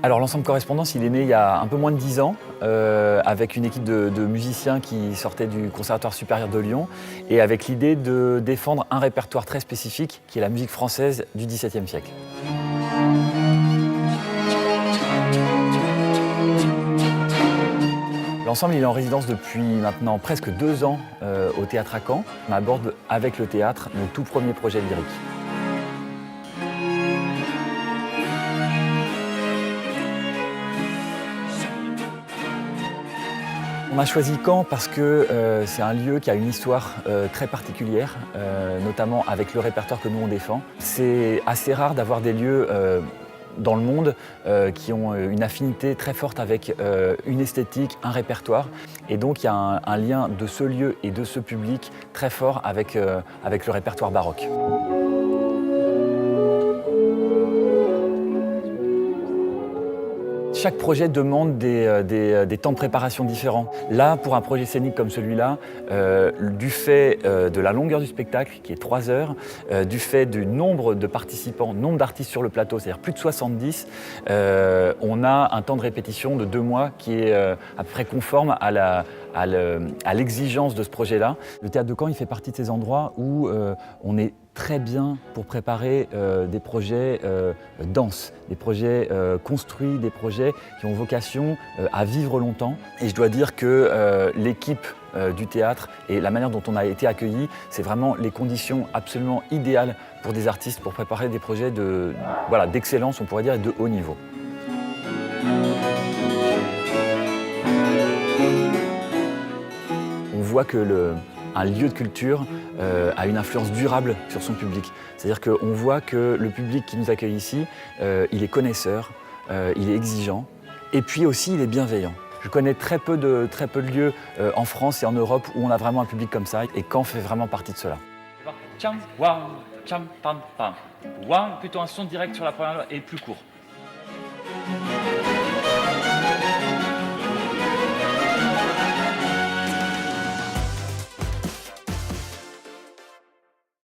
Alors l'ensemble Correspondance, il est né il y a un peu moins de 10 ans, avec une équipe de musiciens qui sortaient du Conservatoire supérieur de Lyon, et avec l'idée de défendre un répertoire très spécifique, qui est la musique française du XVIIe siècle. L'ensemble il est en résidence depuis maintenant presque 2 ans au Théâtre à Caen. On aborde avec le théâtre nos tout premiers projets lyriques. On a choisi Caen parce que c'est un lieu qui a une histoire très particulière, notamment avec le répertoire que nous on défend. C'est assez rare d'avoir des lieux dans le monde qui ont une affinité très forte avec une esthétique, un répertoire. Et donc il y a un lien de ce lieu et de ce public très fort avec le répertoire baroque. Chaque projet demande des temps de préparation différents. Là, pour un projet scénique comme celui-là, du fait de la longueur du spectacle, qui est 3 heures, du fait du nombre de participants, nombre d'artistes sur le plateau, c'est-à-dire plus de 70, on a un temps de répétition de 2 mois qui est à peu près conforme à l'exigence de ce projet-là. Le Théâtre de Caen, il fait partie de ces endroits où on est très bien pour préparer des projets denses, des projets construits, des projets qui ont vocation à vivre longtemps. Et je dois dire que l'équipe du théâtre et la manière dont on a été accueillis, c'est vraiment les conditions absolument idéales pour des artistes pour préparer des projets d'excellence, on pourrait dire, et de haut niveau. On voit que un lieu de culture a une influence durable sur son public. C'est-à-dire qu'on voit que le public qui nous accueille ici, il est connaisseur, il est exigeant, et puis aussi il est bienveillant. Je connais très peu de lieux en France et en Europe où on a vraiment un public comme ça, et Caen fait vraiment partie de cela. Tcham, wam, tcham, pam, pam. Wam, plutôt un son direct sur la première et plus court.